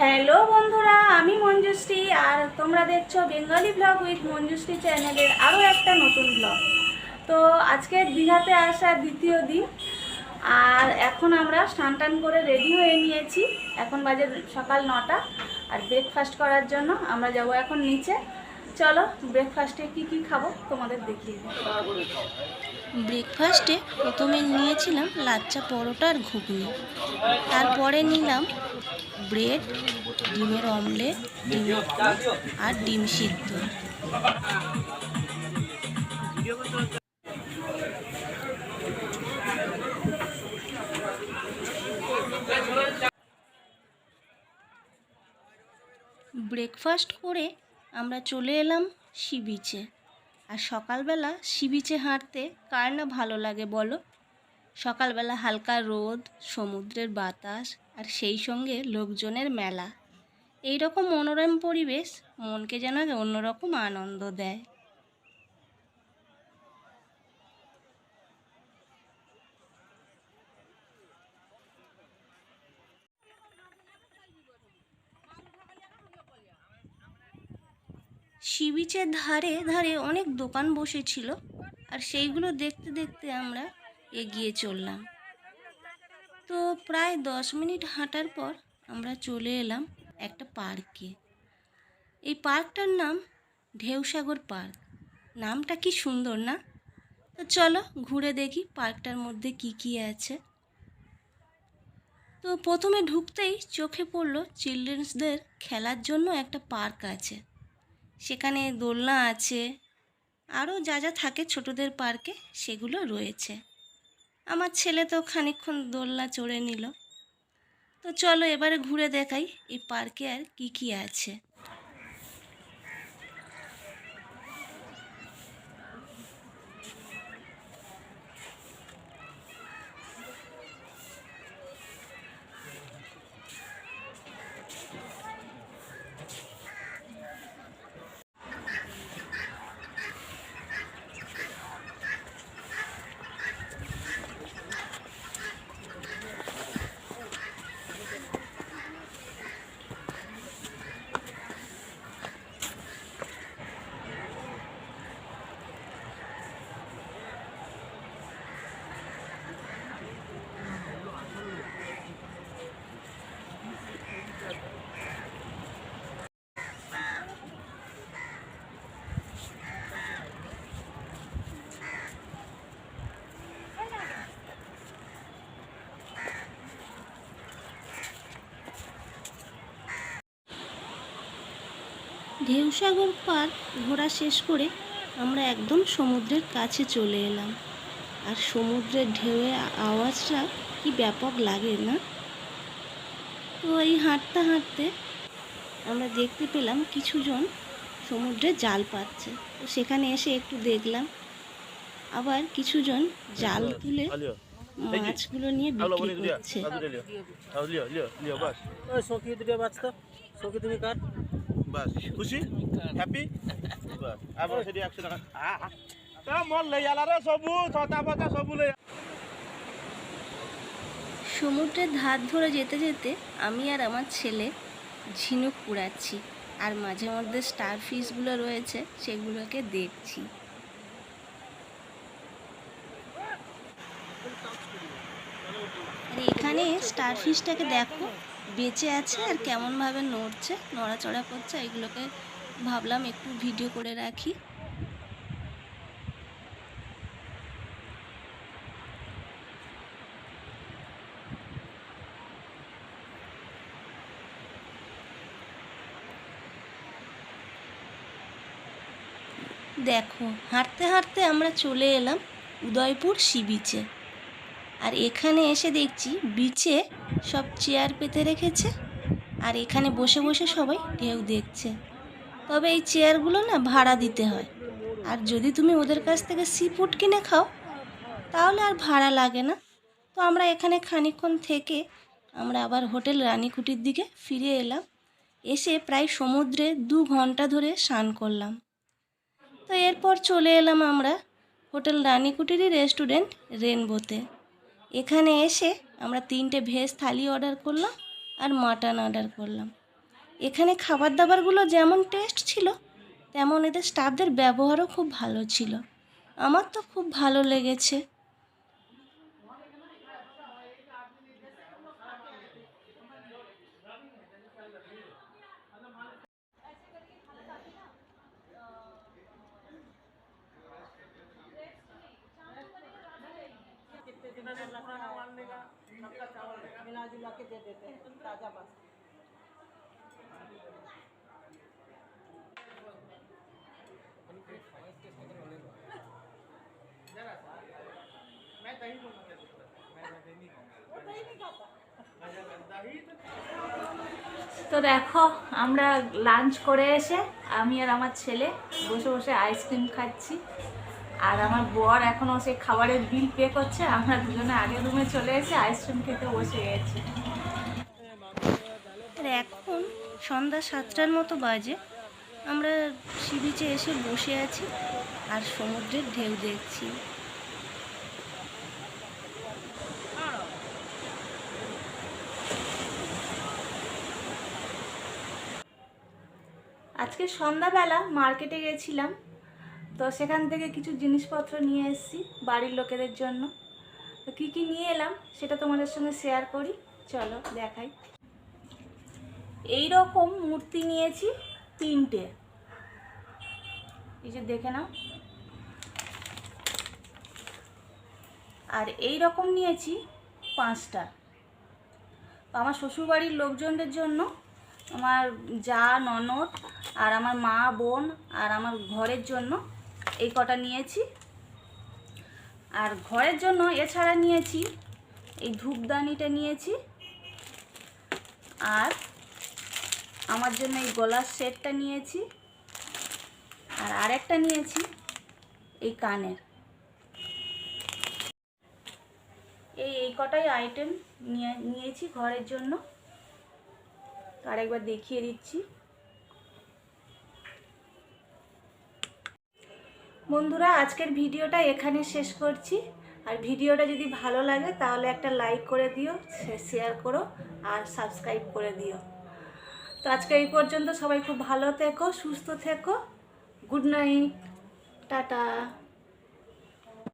Hello বন্ধুরা, আমি মঞ্জুশ্রী আর তোমরা দেখছো বেঙ্গলি ব্লগ উইথ মঞ্জুশ্রী চ্যানেলের আরও একটা নতুন ব্লগ। তো আজকে দীঘাতে আসা দ্বিতীয় দিন, আর এখন আমরা স্নান টান করে রেডি হয়ে নিয়েছি। এখন বাজে সকাল 9টা, আর ব্রেকফাস্ট করার জন্য আমরা যাব এখন নিচে। চলো ব্রেকফাস্টে কি কি খাবো তোমাদের দেখিয়ে দিই। ব্রেকফাস্টে প্রথমে নিয়েছিলাম লাচ্চা পরোটা আর ঘুগনি, তারপরে নিলাম ব্রেড, ডিমের অমলেট, ডিমের পোচ আর ডিম সিদ্ধ। ব্রেকফাস্ট করে আমরা চলে এলাম সি বিচে। আর সকালবেলা সি বিচে হাঁটতে কার না ভালো লাগে বলো? সকালবেলা হালকা রোদ, সমুদ্রের বাতাস আর সেই সঙ্গে লোকজনের মেলা, এই রকম মনোরম পরিবেশ মনকে যেন অন্যরকম আনন্দ দেয়। সি বিচের ধারে ধারে অনেক দোকান বসেছিল, আর সেইগুলো দেখতে দেখতে আমরা এগিয়ে চললাম। তো প্রায় 10 মিনিট হাঁটার পর আমরা চলে এলাম একটা পার্কে। এই পার্কটার নাম ঢেউসাগর পার্ক। নামটা কি সুন্দর না? তো চলো ঘুরে দেখি পার্কটার মধ্যে কি কি আছে। তো প্রথমে ঢুকতেই চোখে পড়লো চিলড্রেন্সদের খেলার জন্য একটা পার্ক আছে। সেখানে দোলনা আছে, আরও যা যা থাকে ছোটদের পার্কে সেগুলো রয়েছে। আমার ছেলে তো খানিকক্ষণ দোলনা চড়ে নিল। তো চলো এবারে ঘুরে দেখাই এই পার্কে আর কি কি আছে। ঢেউসাগর পার্ক ঘোরা শেষ করে আমরা একদম সমুদ্রের কাছে চলে এলাম। আর সমুদ্রের ঢেউয়ের আওয়াজটা কি ব্যাপক লাগে না? তো এই হাঁটতে হাঁটতে আমরা দেখতে পেলাম কিছুজন সমুদ্রে জাল পাতছে। তো সেখানে এসে একটু দেখলাম। আবার কিছুজন জাল তুলে মাছগুলো নিয়ে বিক্রি করছে। খুশি হ্যাপি আবার সেটি 100 টাকা মন লই আলারে সবু ছটা পাতা সবু লই। সমুদ্রের ধার ধরে যেতে যেতে আমি আর আমার ছেলে ঝিনুক কুড়াচ্ছি, আর মাঝে মধ্যে স্টার ফিশগুলো রয়েছে সেগুলোকে দেখছি। আর এখানে স্টার ফিশটাকে দেখো, বেঁচে আছে আর কেমনভাবে নড়ছে, নড়াচড়া করছে। এগুলোকে ভাবলাম একটু ভিডিও করে রাখি। দেখো হাঁটতে হাঁটতে আমরা চলে এলাম উদয়পুর সি বিচে। আর এখানে এসে দেখছি বিচে সব চেয়ার পেতে রেখেছে, আর এখানে বসে বসে সবাই ঢেউ দেখছে। তবে এই চেয়ারগুলো না ভাড়া দিতে হয়, আর যদি তুমি ওদের কাছ থেকে সি ফুড কিনে খাও তাহলে আর ভাড়া লাগে না। তো আমরা এখানে খানিকক্ষণ থেকে আমরা আবার হোটেল রানীকুটির দিকে ফিরে এলাম। এসে প্রায় সমুদ্রে 2 ঘন্টা ধরে স্নান করলাম। তো এরপর চলে এলাম আমরা হোটেল রানীকুটিরই রেস্টুরেন্ট রেনবোতে। এখানে এসে আমরা 3টে ভেজ থালি অর্ডার করলাম আর মাটন অর্ডার করলাম। এখানে খাবার দাবারগুলো যেমন টেস্ট ছিল, তেমন এদের স্টাফদের ব্যবহারও খুব ভালো ছিল। আমার তো খুব ভালো লেগেছে। তো দেখো আমরা লাঞ্চ করে এসে আমি আর আমার ছেলে বসে বসে আইসক্রিম খাচ্ছি, আর আমার বর এখনও সেই খাবারের বিল পে করছে। আমরা দুজনে আগের রুমে চলে এসে আইসক্রিম খেতে বসে গেছি। আর এখন সন্ধ্যা 7টার মতো বাজে। আমরা সি বিচে এসে বসে আছি আর সমুদ্রের ঢেউ দেখছি। আজকে সন্ধ্যাবেলা মার্কেটে গেছিলাম, তো সেখান থেকে কিছু জিনিসপত্র নিয়ে এসেছি বাড়ির লোকেদের জন্য। তো কী কী নিয়ে এলাম সেটা তোমাদের সঙ্গে শেয়ার করি, চলো দেখাই। এই রকম মূর্তি নিয়েছি 3টে, এই যে দেখে নাও। আর এই রকম নিয়েছি 5টা। তো আমার শ্বশুরবাড়ির লোকজনদের জন্য, আমার যা ননদ আর আমার মা বোন আর আমার ঘরের জন্য এই কটা নিয়েছি। আর ঘরের জন্য এছাড়া নিয়েছি এই ধূপদানিটা নিয়েছি, আর আমার জন্য এই গলার সেটটা নিয়েছি, আর আরেকটা নিয়েছি এই কানের। এই কটাই আইটেম নিয়েছি ঘরের জন্য। তো আরেকবার দেখিয়ে দিচ্ছি। বন্ধুরা, আজকের ভিডিওটা এখানে শেষ করছি। আর ভিডিওটা যদি ভালো লাগে তাহলে একটা লাইক করে দিও, শেয়ার করো আর সাবস্ক্রাইব করে দিও। তো আজকে এই পর্যন্ত, সবাই খুব ভালো থেকো, সুস্থ থেকো। Good night, tata.